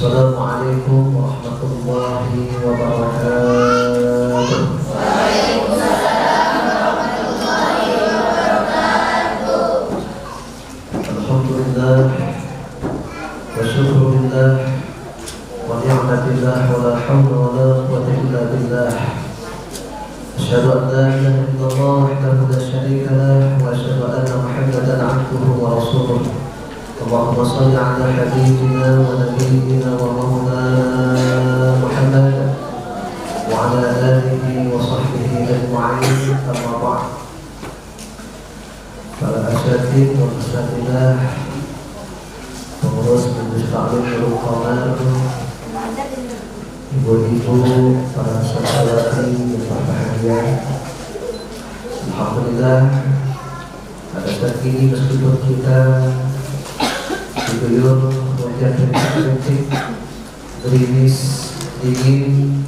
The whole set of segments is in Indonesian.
Assalamualaikum warahmatullahi wabarakatuh. Waalaikumsalam warahmatullahi wabarakatuh. Alhamdulillah wa syukurillah wa ni'matillah wa la hawla wa la quwwata illa billah. Asyhadu an la ilaha illallah wahdahu la syarika lah wa asyhadu anna Muhammadan 'abduhu wa rasuluh. Allahumma shalli ala habibina wa nabiyyina wa maulana Muhammad wa ala alihi wa sahbihi ajma'in. Amma ba'd. Para asatidz wa asatidzah, pengurus Majelis Taklim Nurul Qamar, ibu-ibu, para sahabat yang berbahagia. Alhamdulillah, pada saat ini meskipun kita diguyur hujan rintik, gerimis, dingin,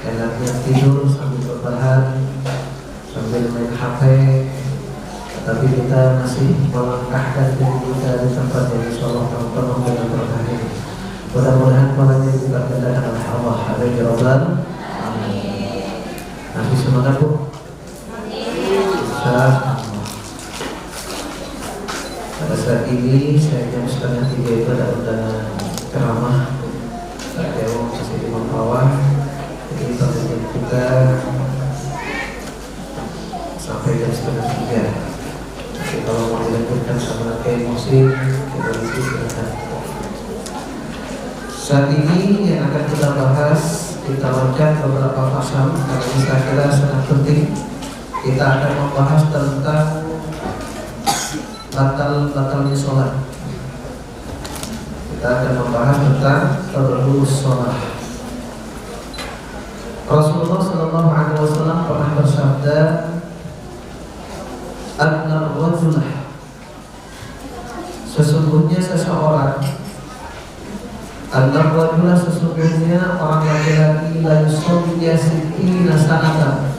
enaknya tidur sambil berbahan, sambil main HP, tapi kita masih melangkahkan diri kita di tempat yang insyaallah penuh dengan berkah ini. Mudah-mudahan malam ini diberkahi oleh Allah. Amin ya rabbal alamin. Nanti semangat Bu. Insyaallah. Pada saat ini saya jam 2:30 itu ada undangan ceramah Pak Dewo masih di bawah. Jadi sampai kita sampai jam 2:30. Jadi kalau mau dilanjutkan sama emosi, kita bisa silakan. Saat ini yang akan kita bahas, kita lengkap beberapa pasal karena ini saya kira sangat penting. Kita akan membahas tentang batalnya sholat. Kita akan membahas tentang terlulus sholat. Rasulullah Sallallahu Alaihi Wasallam pernah bersabda, "Anna rajulah, sesungguhnya seseorang, anna rajulah sesungguhnya orang laki-laki la yusalli sittina sanatan,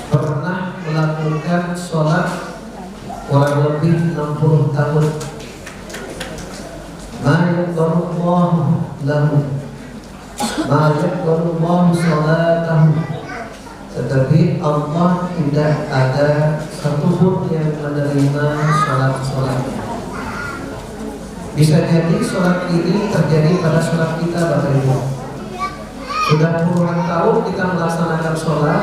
pernah melakukan sholat kurang lebih 60 tahun. Ma yaqdarullahu lahu, ma yaqdarullahu salatahu, tetapi Allah tidak ada satupun yang menerima sholat-sholatnya. Bisa jadi sholat ini terjadi pada sholat kita Bapak Ibu. Sudah puluhan tahun kita melaksanakan sholat,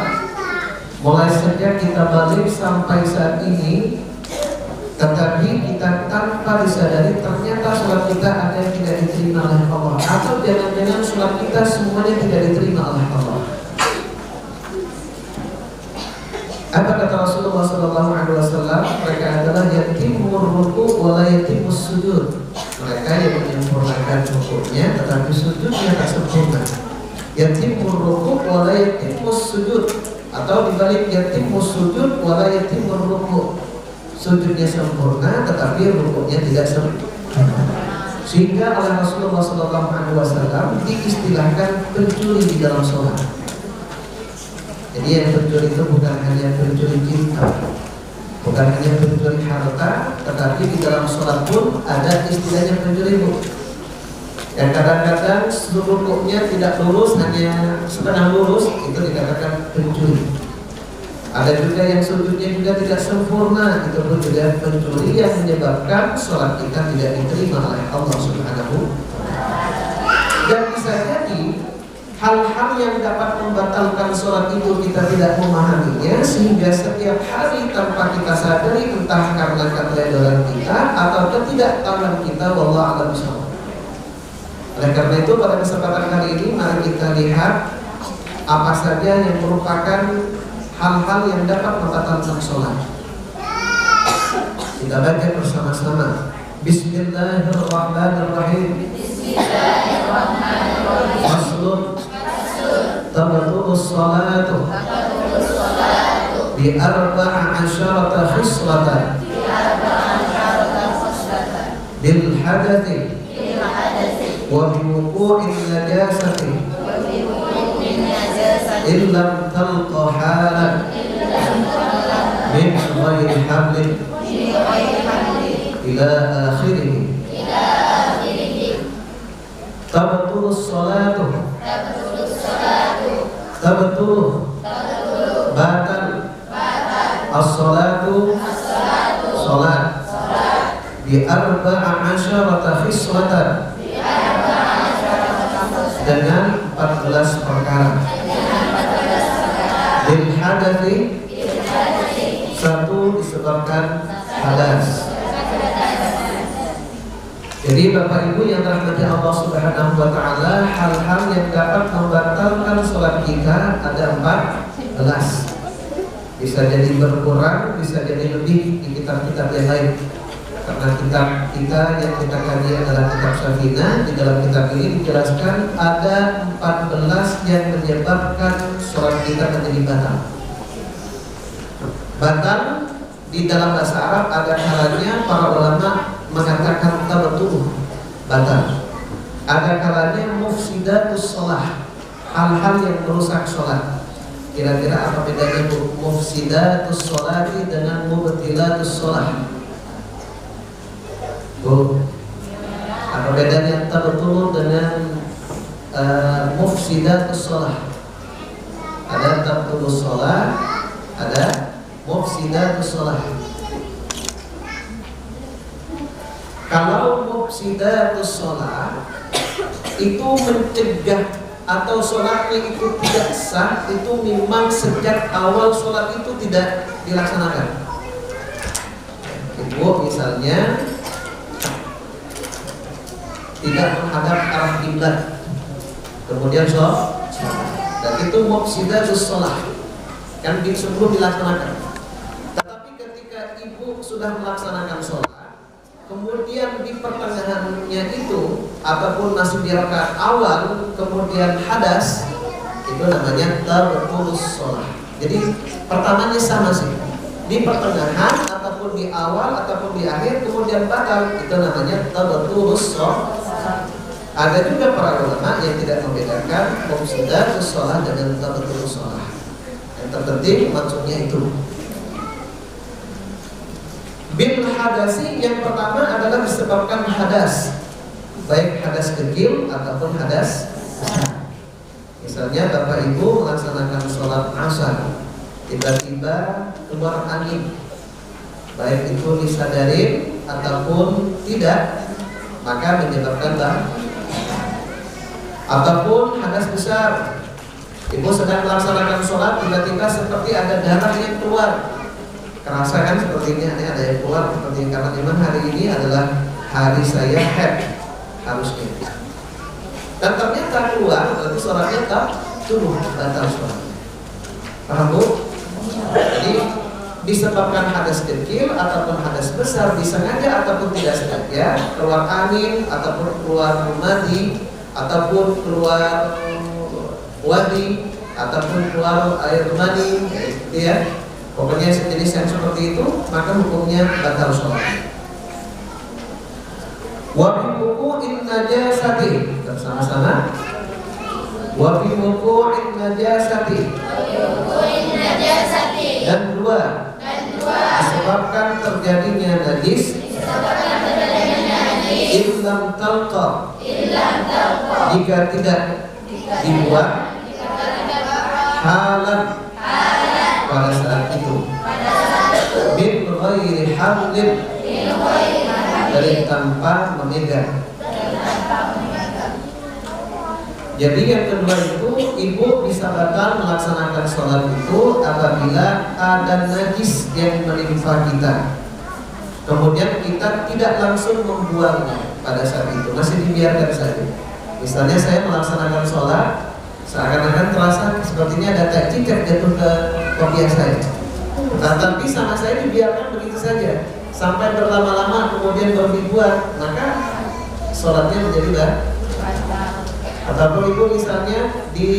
mulai sejak kita balik sampai saat ini, tetapi kita tanpa disadari ternyata sholat kita ada yang tidak diterima oleh Allah, atau jangan-jangan sholat kita semuanya tidak diterima oleh Allah. Apa kata Rasulullah Sallallahu Alaihi Wasallam? Mereka adalah yatimur ruku' wa la yatimus sujud. Mereka yang menyempurnakan rukuknya tetapi sujudnya tak sempurna. Yatimur ruku' wa la yatimus sujud, atau dibalik yatimus sujud wa la yatimur ruku'. Sujudnya sempurna tetapi rukuknya tidak sempurna. Sehingga oleh Rasulullah Sallallahu Alaihi Wasallam diistilahkan pencuri di dalam sholat. Jadi yang pencuri itu bukan hanya pencuri cinta, bukan hanya pencuri harta, tetapi di dalam sholat pun ada istilahnya pencuri ruku. Dan kadang-kadang rukuknya tidak lurus, hanya setengah lurus, itu dikatakan pencuri. Ada juga yang sujudnya juga tidak sempurna, itu pun juga pencuri yang menyebabkan sholat kita tidak diterima oleh Allah Subhanahu. Dan bisa jadi hal-hal yang dapat membatalkan sholat itu kita tidak memahaminya, sehingga setiap hari tanpa kita sadari, entah karena keteledoran kita atau ketidaktahuan kita, wallahu a'lam bishawab. Oleh karena itu pada kesempatan hari ini mari kita lihat apa saja yang merupakan hal-hal yang dapat membatalkan sholat. Kita baca bersama-sama. Bismillahirrahmanirrahim. Bismillahirrahmanirrahim. Faslun tabtulus sholatu bi arba'a asyarata khislatan bil hadathi wa bi wuqu'in najasati illam talqa halan min ghairi hablin ila akhirih. Tabtulus salatu. Tabtulu. Batal. As-salatu. Salat. Bi arba'a asyarata khislatan. Dengan 14 perkara. Bil hadathi. Satu disebabkan hadas. Jadi Bapak Ibu yang dirahmati Allah Subhanahu wa taala, hal-hal yang dapat membatalkan sholat kita ada 14. Bisa jadi berkurang, bisa jadi lebih di kitab-kitab yang lain. Karena kitab kita yang kita kaji adalah kitab Safinah. Di dalam kitab ini dijelaskan ada 14 yang menyebabkan sholat kita menjadi batal. Batal di dalam bahasa Arab ada kalanya para ulama mengatakan tabtuluh, batal. Ada kalanya mufsidatus shalah, hal-hal yang merusak sholat. Kira-kira apa bedanya mufsidatus sholati dengan mubtilatus shalah? Bu, apa bedanya tabtuluh dengan mufsidatus shalah? Ada tabtulus shalah, ada mufsidatus shalah. Kalau mufsidatus shalah itu mencegah atau sholatnya itu tidak sah, itu memang sejak awal sholat itu tidak dilaksanakan. Ibu misalnya tidak menghadap arah kiblat, kemudian sholat, dan itu mufsidatus shalah, kan sebelum dilaksanakan. Tetapi ketika ibu sudah melaksanakan sholat, kemudian di pertengahannya itu ataupun masih di rakaat awal kemudian hadas, itu namanya tabtulus shalah. Jadi pertamanya sama sih, di pertengahan ataupun di awal ataupun di akhir kemudian batal, itu namanya tabtulus shalah. Ada juga para ulama yang tidak membedakan mufsidatus shalah dengan tabtulus shalah. Yang terpenting maksudnya itu. Bil hadasi yang pertama adalah disebabkan hadas, baik hadas kecil ataupun hadas besar. Misalnya Bapak Ibu melaksanakan sholat asar, tiba-tiba keluar angin, baik itu disadarin ataupun tidak, maka menyebabkan ataupun hadas besar. Ibu sedang melaksanakan sholat, tiba-tiba seperti ada darah yang keluar, kerasa kan seperti ini ada yang keluar seperti ini, karena memang hari ini adalah hari saya haid harusnya, dan ternyata keluar, berarti sholatnya tak tubuh, batal sholatnya. Paham Bu? Jadi disebabkan hadas kecil ataupun hadas besar, disengaja ataupun tidak sengaja, keluar angin ataupun keluar madi ataupun keluar wadi ataupun keluar air mani, ya. Pokoknya sejenis yang seperti itu, maka hukumnya batal sholat. Wa bi wuqu'in najasati, bersama-sama. Wa bi wuqu'in najasati. Dan dua, disebabkan terjadinya najis. Illam talqa, jika tidak dibuat halan pada saat itu, min ghairi hamlin, dari tanpa memegang. Jadi yang kedua itu, ibu bisa batal melaksanakan sholat itu apabila ada najis yang menimpa kita, kemudian kita tidak langsung membuangnya pada saat itu, masih dibiarkan saja. Misalnya saya melaksanakan sholat, seakan-akan terasa sepertinya ada tai cicak jatuh ke kopiah saya, nah, tapi sama saya dibiarkan begitu saja sampai berlama-lama kemudian baru dibuat, maka sholatnya menjadi batal. Ataupun ibu misalnya di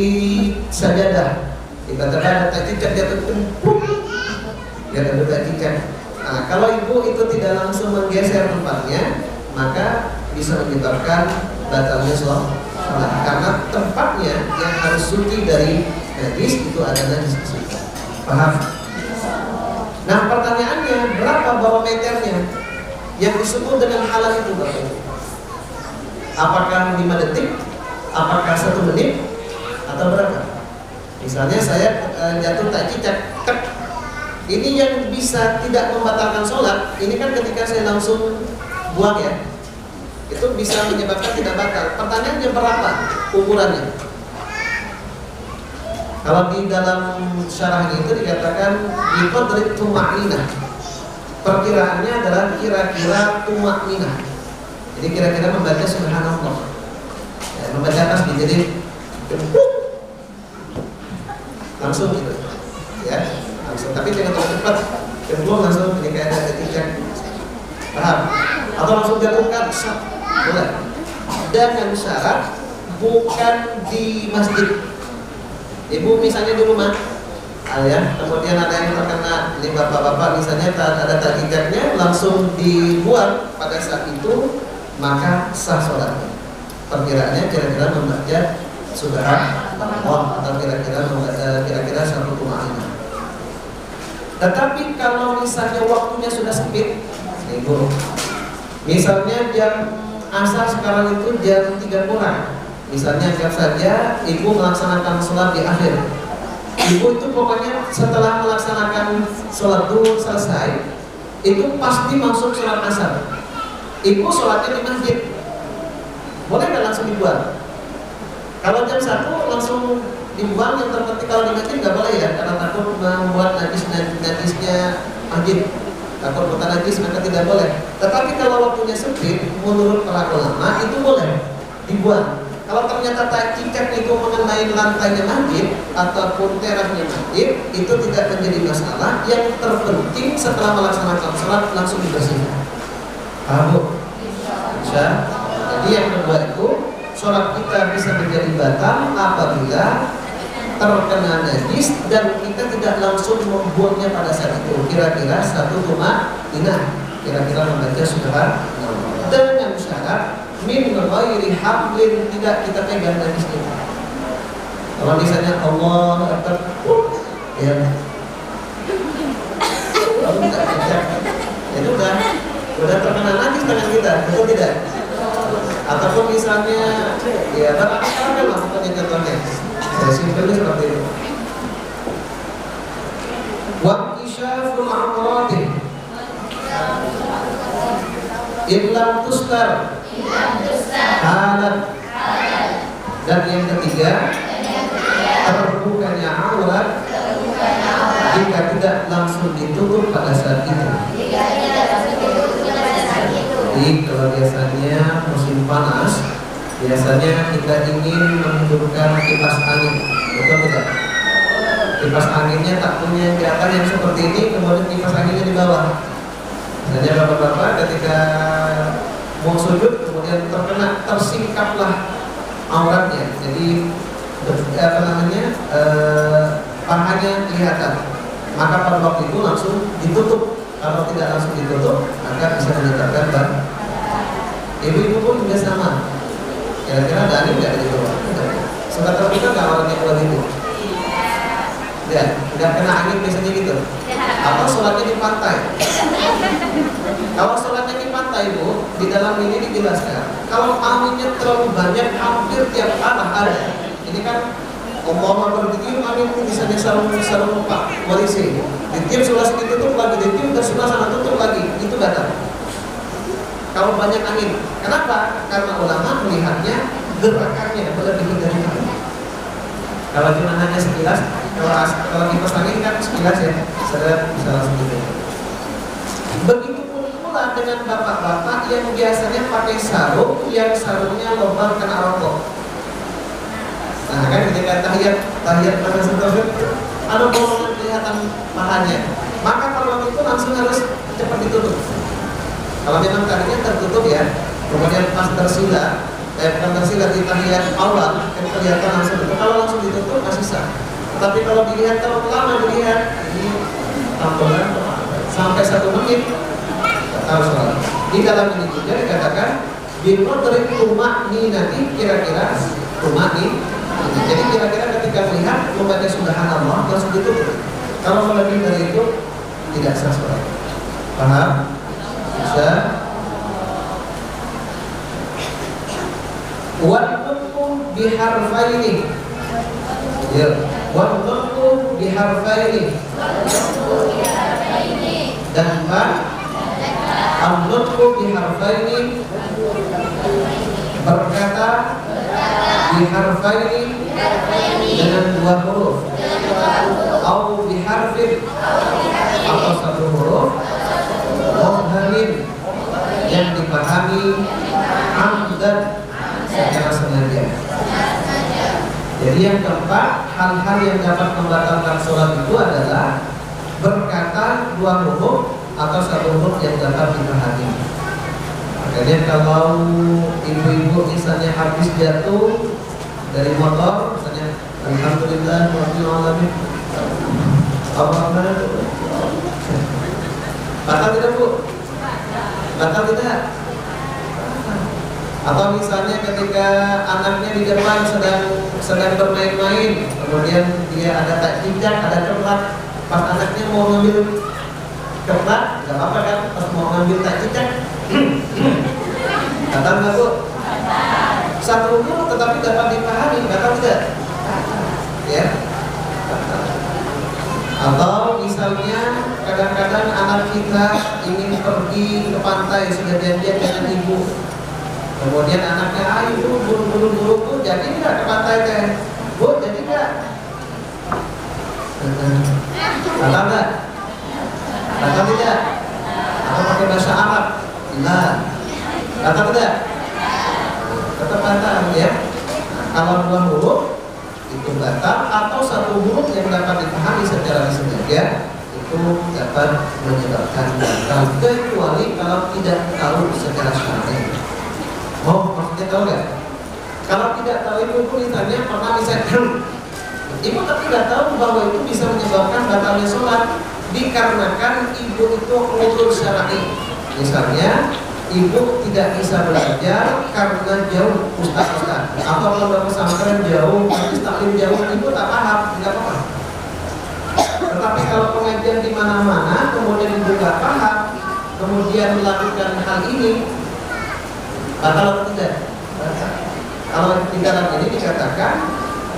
sajadah, tiba-tiba ada tai cicak jatuh, ya ada tai cicak. Nah, kalau ibu itu tidak langsung menggeser tempatnya, maka bisa menyebabkan batalnya sholat, karena tempatnya yang harus suci dari najis itu ada najis di situ. Paham? Nah, pertanyaannya, berapa barometernya yang disebut dengan halal itu, Bapak? Apakah 5 detik? Apakah 1 menit? Atau berapa? Misalnya saya jatuh tak cicak, ini yang bisa tidak membatalkan sholat. Ini kan ketika saya langsung buang ya, itu bisa menyebabkan tidak batal. Pertanyaannya berapa ukurannya? Kalau di dalam syarah itu dikatakan biqadri tuma'ninah. Perkiraannya adalah kira-kira tuma'ninah. Jadi kira-kira membaca subhanallah, ya, membaca tasbih. Jadi langsung gitu, ya, langsung. Tapi jangan terlalu cepat, cenderung langsung ini kayak ada ketika, paham? Atau langsung jatuhkan, boleh. Dengan syarat bukan di masjid. Ibu misalnya di rumah, ya, kemudian ada yang terkena, ini bapak-bapak misalnya ada tajikatnya, langsung dibuat pada saat itu, maka sah sholatnya. Perkiraannya kira-kira membaca subhanallah atau kira-kira 1 tuma'ninah. Tetapi kalau misalnya waktunya sudah sempit, ibu, misalnya jam asar sekarang itu jam 3 kurang, misalnya anggap saja ibu melaksanakan sholat di akhir. Ibu itu pokoknya setelah melaksanakan sholat duhur selesai, itu pasti masuk sholat asar. Ibu sholatnya di masjid, boleh nggak langsung dibuat? Kalau jam 1 langsung dibuang, yang terpenting kalau di masjid nggak boleh ya, karena takut membuat najisnya masjid, takut bukan najis maka tidak boleh. Tetapi kalau waktunya sempit, menurut para ulama itu boleh dibuang. Kalau ternyata cicak itu mengenai lantainya masjid ataupun terasnya masjid, itu tidak menjadi masalah. Yang terpenting setelah melaksanakan sholat langsung dibersihkan. Paham, Bu? Bisa. Jadi yang kedua itu, sholat kita bisa menjadi batal apabila terkena najis dan kita tidak langsung membuangnya pada saat itu. Kira-kira 1 tuma'ninah, kira-kira membaca subhanallah dengan syarat min ghairi hablin, tidak kita pegang najisnya. Kalau misalnya Allah Akbar, ya, kalau tidak pegang, itu udah terkena najis tangan kita, betul tidak? Ataupun misalnya, ya barangkali lah pokoknya contohnya, saya simpelnya seperti itu. Wa isyaful aqrati illam tustar halat. Dan yang ketiga, terbukanya aurat jika tidak langsung ditutup pada saat itu. Jadi kalau biasanya musim panas, biasanya kita ingin menghidupkan kipas angin, betul tidak? Kipas anginnya tak punya kelihatan yang seperti ini, kemudian kipas anginnya di bawah. Misalnya bapak-bapak ketika mau sujud, kemudian tersingkaplah auratnya, jadi pahanya kelihatan, maka pada waktu itu langsung ditutup. Kalau tidak langsung ditutup, maka bisa menyebabkan batal. Ibu-ibu pun juga sama. Kira-kira ada angin nggak di bawah? Sudah terbuka nggak auratnya kalau itu? Ya, nggak kena angin biasanya gitu. Atau sholatnya di pantai. Kalau sholatnya di pantai, Bu, di dalam ini dijelaskan, kalau anginnya terlalu banyak, hampir tiap arah ada. Ini kan Allahumma berdiri, angin misalnya sarung pak, polisi. Ditiup sebelah sini tutup lagi, ditiup dan sebelah sana tutup lagi, itu batal. Kalau banyak angin, kenapa? Karena ulama melihatnya gerakannya melebihi dari angin. Kalau cuma hanya sekilas, kalau kipas angin kan sekilas ya, saya bisa langsung gitu. Begitupun pula dengan bapak-bapak yang biasanya pakai sarung, yang sarungnya lubang kena rokok. Nah kan ketika tahiyat pada sentuh ada bolongan kelihatan pahanya, maka kalau itu langsung harus cepat ditutup. Kalau memang tadinya tertutup ya, kemudian pas tersila, bukan tersila di tahiyat awal, kan kelihatan langsung tutup. Kalau langsung ditutup masih sah. Tapi kalau dilihat terlalu lama dilihat, ini tampilan sampai 1 menit harus sholat. Di dalam ini juga dikatakan biqadri tuma'ninati, kira-kira tuma'ninah. Jadi kira-kira ketika melihat membaca subhanallah langsung ditutup. Kalau lebih dari itu tidak sah sholat. Paham? Bisa? Wan nutqu biharfaini. Ya, wan nutqu biharfaini. Dan an-nutqu biharfaini, berkata biharfaini dengan dua huruf, atau biharfin atau satu huruf, mubhamin yang dipahami amdan secara sengaja. Jadi yang keempat, hal-hal yang dapat membatalkan sholat itu adalah berkata dua huruf atau satu huruf yang dapat dipahami. Makanya kalau ibu-ibu misalnya habis jatuh dari motor, misalnya alhamdulillah rabbil alamin, Allahumma, batal tidak Bu? Batal tidak? Atau misalnya ketika anaknya di depan sedang bermain-main, kemudian dia ada tak cicak, ada coklat, pas anaknya mau ngambil coklat, nggak apa-apa kan? Pas mau ngambil tak cicak, batal nggak Bu? Satu huruf tetapi dapat dipahami, batal tidak? Ya. Atau misalnya kadang-kadang anak kita ingin pergi ke pantai, sudah janjian dengan ibu, kemudian anaknya, ayo buru-buru jadi nggak ke pantai teh? Bu, jadi nggak? Batal nggak? Batal tidak? Atau pakai bahasa Arab? Nah, batal tidak? Tetap batal ya. Kalau dua huruf itu batal, atau satu huruf yang dapat dipahami secara sengaja itu dapat menyebabkan batal, kecuali kalau tidak tahu secara syar'i. Oh, maksudnya tahu nggak? Kalau tidak tahu itu misalnya pernah misalkan ibu tapi nggak tahu bahwa itu bisa menyebabkan batalnya sholat dikarenakan ibu itu uzur syar'i. Misalnya ibu tidak bisa belajar karena jauh ustaz-ustaz, atau kalau pesantren jauh, habis taklim jauh, ibu tak paham, tidak apa-apa. Tetapi kalau pengajian di mana-mana, kemudian ibu tak paham, kemudian melakukan hal ini, batal atau tidak? Kalau di dalam ini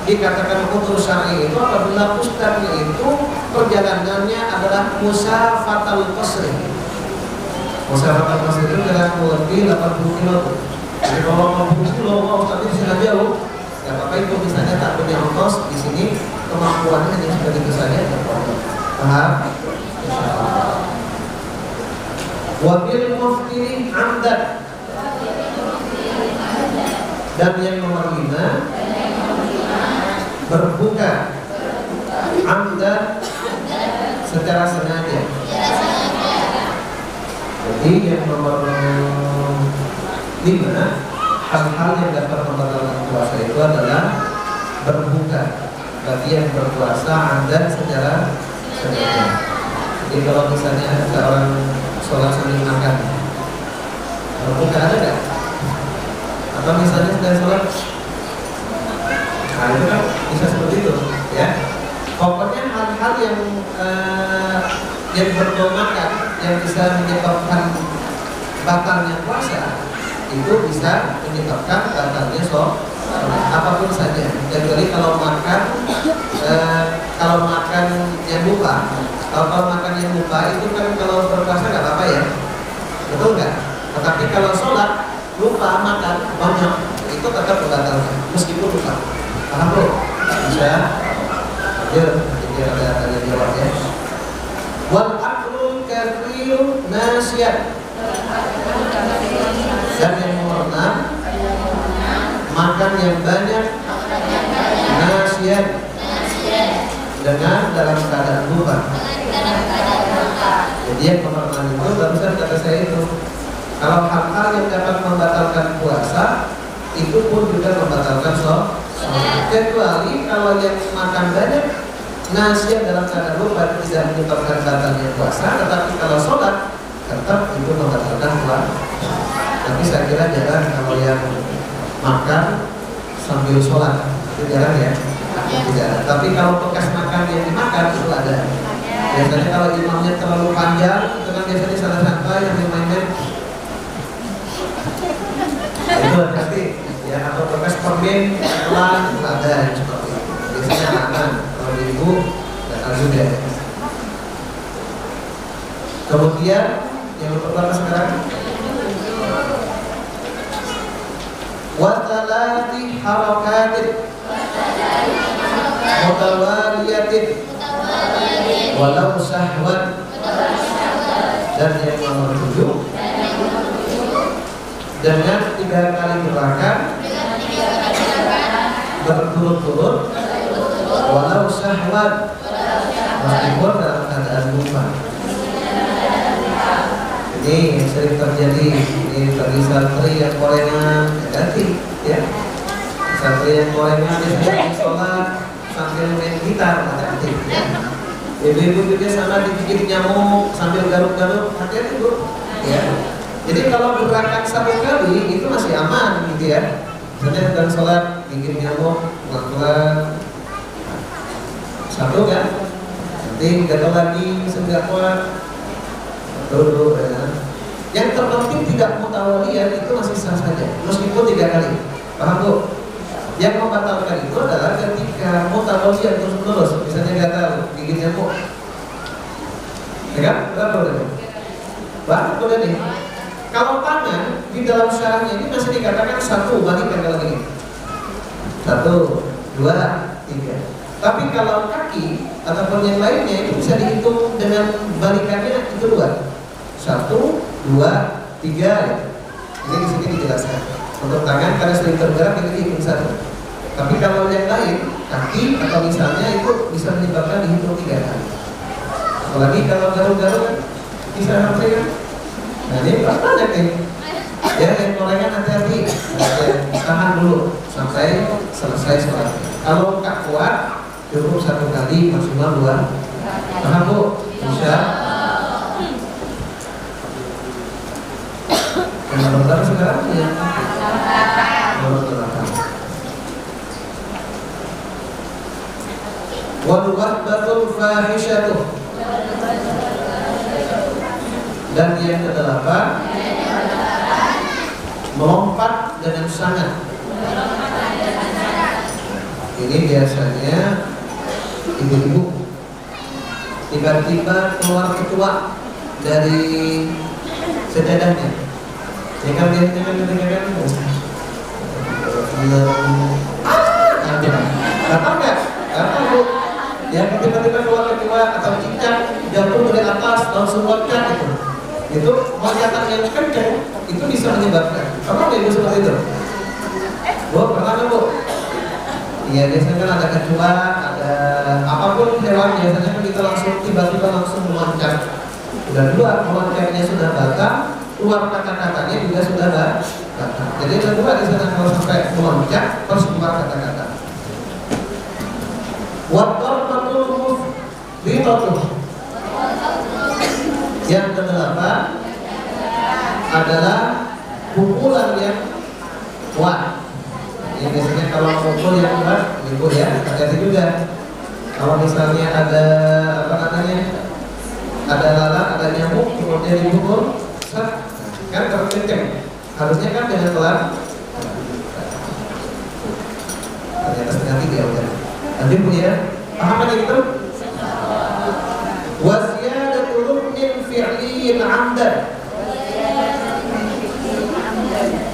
dikatakan uzur syar'i itu apabila ustaznya itu perjalanannya adalah musafatul qasri. Musafatul qasri itu adalah lebih 80 km. Jadi kalau 80 km, ustaznya di sana jauh, ya apa itu misalnya tak punya ongkos di sini, kemampuannya hanya seperti itu saja. Paham? Wabil muftiri amdan. Dan yang nomor 5, berbuka amdan secara sengaja. Jadi yang nomor 5, hal-hal yang dapat membatalkan puasa itu adalah berbuka bagi yang berpuasa amdan secara sengaja. Jadi kalau misalnya ada orang sholat sambil makan, berbuka ada nggak? Atau misalnya sedang sholat, nah itu kan bisa seperti itu, ya. Pokoknya hal-hal yang berdomakan, yang bisa menyebabkan batalnya puasa, itu bisa menyebabkan batalnya sholat, apapun saja. Kecuali kalau makan yang lupa. Kalau makan yang lupa itu kan kalau berpuasa nggak apa-apa ya, betul nggak? Tetapi kalau sholat lupa makan banyak, itu tetap membatalkan meskipun lupa. Paham bro? Bisa? Ayo, jadi ada jawab ya. Wal aklul kathir nasiyan. Dan yang nomor 6, makan yang banyak nasiyan, dengan dalam keadaan lupa. Jadi yang nomor 6 itu barusan kata saya itu, kalau hal-hal yang dapat membatalkan puasa itu pun juga membatalkan sholat. Kecuali kalau yang makan banyak nasiyan dalam keadaan lupa tidak menyebabkan batalnya puasa, tetapi kalau sholat tetap itu membatalkan puasa. Tapi saya kira jarang kalau yang makan sambil sholat, itu jarang ya. Tidak ada. Tapi kalau bekas makan yang dimakan itu ada. Biasanya kalau imamnya terlalu panjang, itu kan biasanya salah santai yang main-main. Itu hati-hati ya, atau bekas permen pelan ada yang seperti itu. Biasanya aman, kalau di ibu datang juga. Kemudian yang pertama sekarang watalati harakatin mutawaliyatin walau syahwan, dan yang nomor 7 dengan 3 kali gerakan berturut-turut walau syahwan, meskipun dalam keadaan lupa. Ini yang sering terjadi. Ini bagi santri yang gorengan, ganti ya. Santri yang gorengan biasanya sholat sambil main gitar, hati-hati ya. Ibu-ibu juga sana digigit nyamuk sambil garuk-garuk, hati-hati bu ya. Jadi kalau gerakan 1 kali itu masih aman gitu ya. Misalnya sedang sholat gigit nyamuk pelan-pelan 1 kan, nanti gatal lagi nggak kuat dulu ya. Yang terpenting tidak mutawalian itu masih sah saja meskipun 3 kali. Paham bu? Yang membatalkan itu adalah ketika mutawalian terus-menerus, misalnya gatal gigit nyamuk, ya kan? Berapa udah? Banyak udah nih. Kalau tangan di dalam syarahnya ini masih dikatakan 1, bandingkan kalau gini 1, 2, 3. Tapi kalau kaki ataupun yang lainnya itu bisa dihitung dengan balikannya itu 2, 1, 2, 3. Ini di sini dijelaskan. Untuk tangan karena sering bergerak ini dihitung 1. Tapi kalau yang lain kaki atau misalnya itu bisa menyebabkan dihitung 3 kali. Apalagi kalau garuk-garuk bisa sampai kan. Nah ini banyak nih. Ya yang gorengan hati-hati. Tahan dulu sampai selesai sholat. Kalau nggak kuat cukup 1 kali maksimal 2. Paham bu? Bisa. Nomor berapa sekarang ya? Nomor 8. Wal wahbatul fahisyatuh. Dan yang ke-8 melompat dengan sangat. Ini biasanya ibu-ibu tiba-tiba keluar ketua dari sejadahnya. Ya kan biasanya kan apa enggak? Apa bu? Yang tiba-tiba keluar ketua atau cincang jatuh dari atas langsung loncat itu loncatan yang kencang itu bisa menyebabkan. Apa ibu seperti itu? Bu pernah kan bu? Iya biasanya kan ada kecoa, ada apapun hewan biasanya kan kita langsung tiba-tiba langsung meloncat. Udah dua meloncatnya sudah batal, keluar kata-katanya juga sudah batal. Jadi ada 2 di sana kalau sampai meloncat terus keluar kata-kata. Waddarbatul mufridatuh. Yang ke-8 adalah pukulan yang kuat. Ini biasanya kalau pukul yang kuat, ibu ya, hati-hati juga. Kalau misalnya ada apa namanya, ada lalat, ada nyamuk, kemudian dipukul, kan terkenceng. Harusnya kan dengan pelan. Ternyata setengah 3 udah. Nanti punya paham kan itu? Wasiyadatul ruknin fi'liyin 'amdan.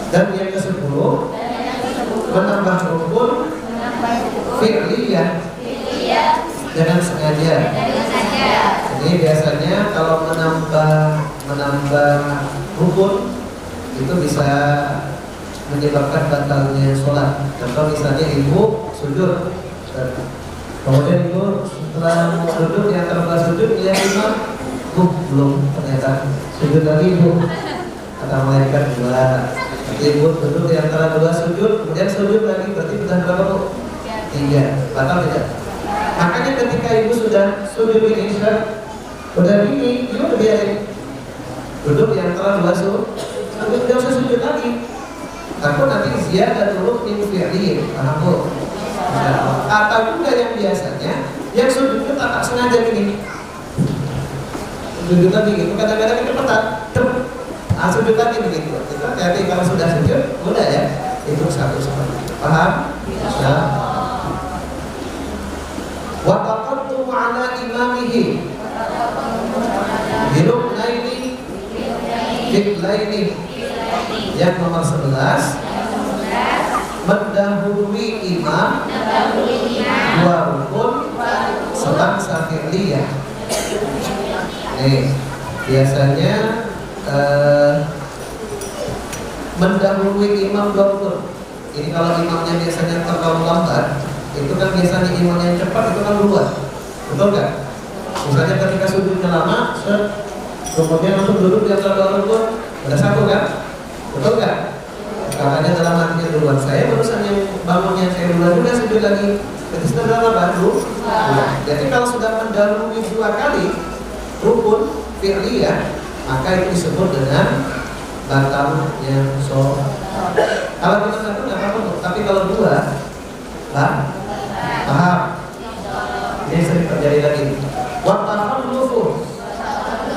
Dan yang ke-10 menambah rukun fi'liyah dengan sengaja. Ini biasanya kalau menambah rukun itu bisa menyebabkan batalnya sholat. Contoh misalnya ibu sujud, kemudian ibu setelah sujud yang terbatas sujud dia imam, belum ternyata sujud lagi ibu, kata malaikat 2. Ibu duduk di antara 2 sujud, kemudian sujud lagi, berarti sudah berapa bu? 3. Batal tidak? Makanya ketika ibu sudah sujud ini sudah gini, ibu udah biarin duduk di antara 2 sujud, tidak usah sujud lagi. Takut nanti ziyadah turun fi'liyin, paham bu? Atau juga yang biasanya yang sujud itu tak sengaja begini, sujud lagi gitu, kadang-kadang kecepatan. Sujud lagi begitu. Itu hati-hati kalau sudah sujud, udah ya. Itu 1 seperti itu. Paham? Bisa. Wa taqaddumu ala imamihi biruknaini fi'laini. Yang nomor 11, mendahului imam dua rukun sebangsa fi'liyah. Nih, biasanya mendahului imam dua rukun. Ini kalau imamnya biasanya terlalu lambat, itu kan biasanya imam yang cepat itu kan duluan. Betul nggak? Misalnya ketika sujudnya lama, kemudian langsung duduk di antara dua rukun, ada satu kan? Betul nggak? Katanya dalam hatinya duluan, saya barusan yang bangunnya saya duluan juga sujud lagi. Jadi sudah berapa baru? Jadi kalau sudah mendahului dua kali rukun fi'liyah, maka itu disebut dengan batalnya sholat. Kalau kita satu nggak apa-apa, tapi kalau dua, paham? Ini sering terjadi lagi. Wa tahallufu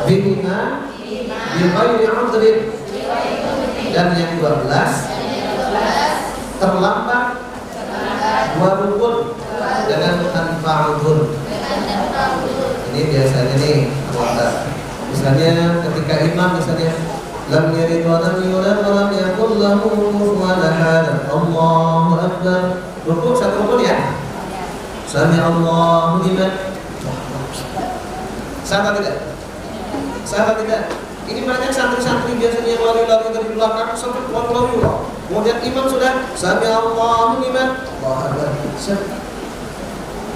bihima bi ghairi 'udhrin. Dan yang 12, terlambat dua rukun dengan tanpa udhur. Ini biasanya nih terlambat. Misalnya ketika imam misalnya lam yalid wa lam yulad wa lam yakul lahu kufuwan ahad. Allahu akbar. Rukun satu rukun ya. Sami Allahu liman. Sah atau tidak? Sah atau tidak? Ini banyak santri-santri biasanya yang lari-lari dari belakang sampai keluar-keluar. Kemudian imam sudah Sami Allahu liman. Allahu akbar.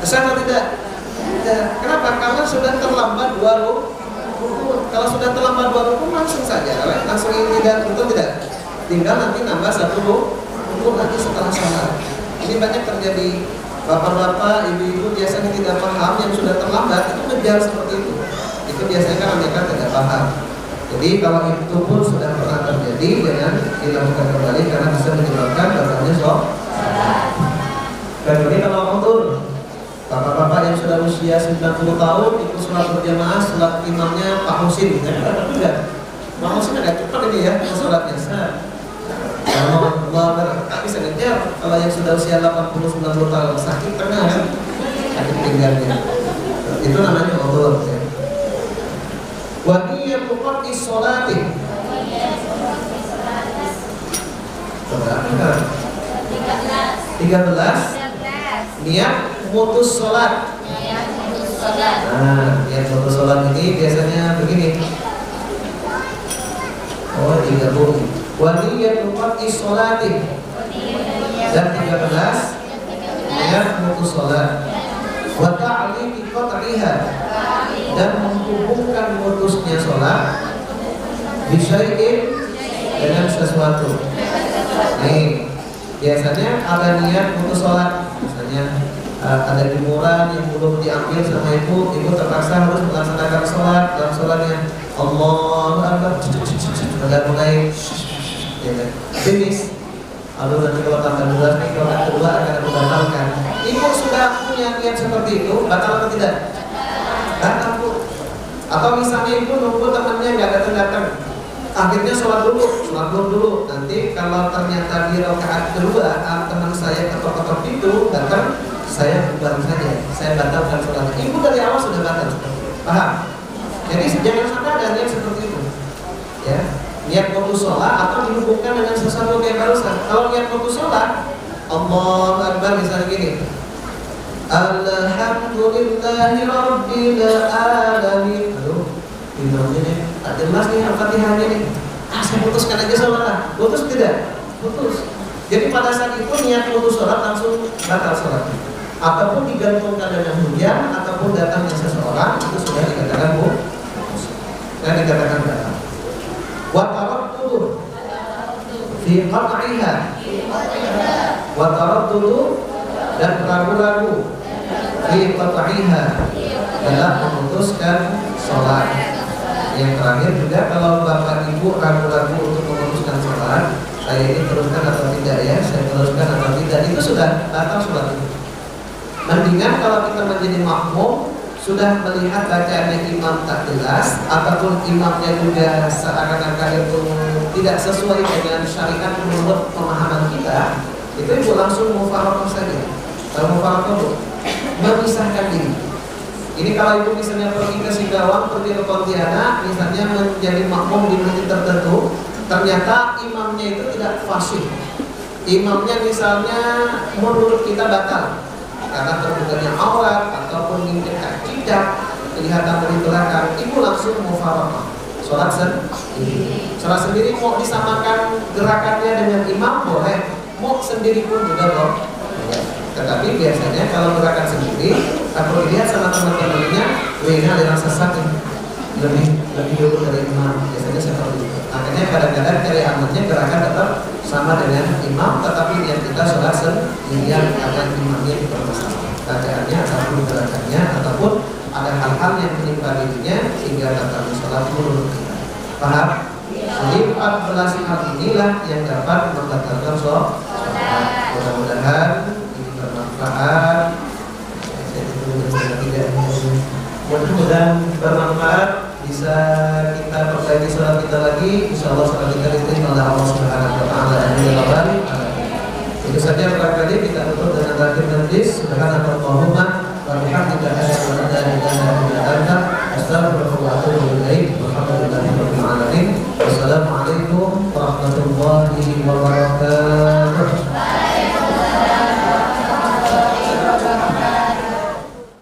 Sah atau tidak? Tidak. Kenapa? Karena sudah terlambat dua rukun. Kalau sudah terlambat dua rukun langsung saja, langsung ini tidak, betul tidak? Tinggal nanti nambah satu rukun lagi setelah salat. Ini banyak terjadi. Bapak-bapak, ibu-ibu biasanya tidak paham yang sudah terlambat itu ngejar seperti itu. Itu biasanya kan mereka tidak paham. Jadi kalau itu pun sudah pernah terjadi, jangan dilakukan kembali karena bisa menyebabkan batalnya sholat. Kecuali kalau mundur. Bapak-bapak yang sudah usia 90 tahun ikut sholat berjamaah, sholat imamnya Pak Husin, tidak? Pak Husin agak cepat ini ya sholatnya. Tapi bisa ngejar. Kalau yang sudah usia 80-90 tahun sakit tengah kan, sakit pinggangnya, itu namanya udhur. Wa hiya tuqati sholati. Berapa kan? 13. Niat putus sholat. Nah, niat putus sholat ini biasanya begini. Oh, 30. Wa niat tuqati sholati. Dan 13 niat putus sholat. Wa ta'liqi qat'iha. Dan menghubungkan putusnya sholat bisyai'in dengan sesuatu. Nih, biasanya ada niat putus sholat, misalnya ada jemuran yang belum diambil sama ibu terpaksa harus melaksanakan sholat. Dalam sholatnya Allahu Akbar, sudah mulai finish. Lalu nanti kalau tambah 12 nih, kalau kedua akan dibatalkan. Ibu sudah punya niat seperti itu, batal atau tidak? Batal bu. Atau misalnya ibu nunggu temannya nggak datang-datang, akhirnya sholat dulu. Nanti kalau ternyata di rakaat kedua teman saya ketok-ketok itu datang, saya bubar saja, saya batalkan sholat. Ibu dari awal sudah batal, paham? Jadi jangan sampai ada niat seperti itu, ya. Niat putus sholat atau dihubungkan dengan sesuatu yang barusan. Kalau niat putus sholat, Allahu Akbar misalnya gini, Alhamdulillahi Rabbil Alamin. Aduh, imamnya nih tak jelas nih Al-Fatihahnya nih. Saya putuskan aja sholat lah. Putus tidak? Putus. Jadi pada saat itu niat putus sholat langsung batal sholat. Ataupun digantungkan dengan hujan, ataupun datangnya seseorang, itu sudah dikatakan putus. Dan dikatakan batal. Wa taraddudu fi qat'iha. Wa taraddudu dan ragu-ragu fi qat'iha dalam memutuskan sholat. Yang terakhir juga kalau bapak ibu ragu-ragu untuk memutuskan sholat, saya ini teruskan atau tidak ya, saya teruskan atau tidak, itu sudah batal sholat itu. Mendingan kalau kita menjadi makmum, sudah melihat bacaannya imam tak jelas, ataupun imamnya juga seakan-akan itu tidak sesuai dengan syariat menurut pemahaman kita, itu ibu langsung mufaraqah saja. Kalau mufaraqah memisahkan diri. Ini kalau ibu misalnya pergi ke Singkawang, pergi ke Pontianak, misalnya menjadi makmum di masjid tertentu, ternyata imamnya itu tidak fasih. Imamnya misalnya menurut kita batal karena terbukanya aurat ataupun mungkin cicak kelihatan dari belakang, ibu langsung mufaraqah. Sholat sendiri. Sholat sendiri mau disamakan gerakannya dengan imam boleh, mau sendiri pun juga boleh. Tetapi biasanya kalau gerakan sendiri, kalau dilihat sama teman-temannya, ini aliran sesat ini lebih dulu dari imam. Biasanya seperti itu. Makanya kadang-kadang cari amannya gerakan tetap sama dengan imam, tetapi yang kita sholat sendirian karena imamnya dipermasalahkan. Bacaannya ataupun gerakannya ataupun ada hal-hal yang menimpa dirinya sehingga tata sholat turun. Paham? Jadi 14 hal inilah yang dapat membatalkan sholat. Mudah-mudahan bermanfaat. Mudah-mudahan bermanfaat, bisa kita perbaiki sholat kita lagi. Insyaallah sholat kita diterima oleh Allah Subhanahu wa taala. Amin. Itu saja barangkali kita tutup dengan takbir majlis. Subhanallahumma wa bihamdika asyhadu an la ilaha illa anta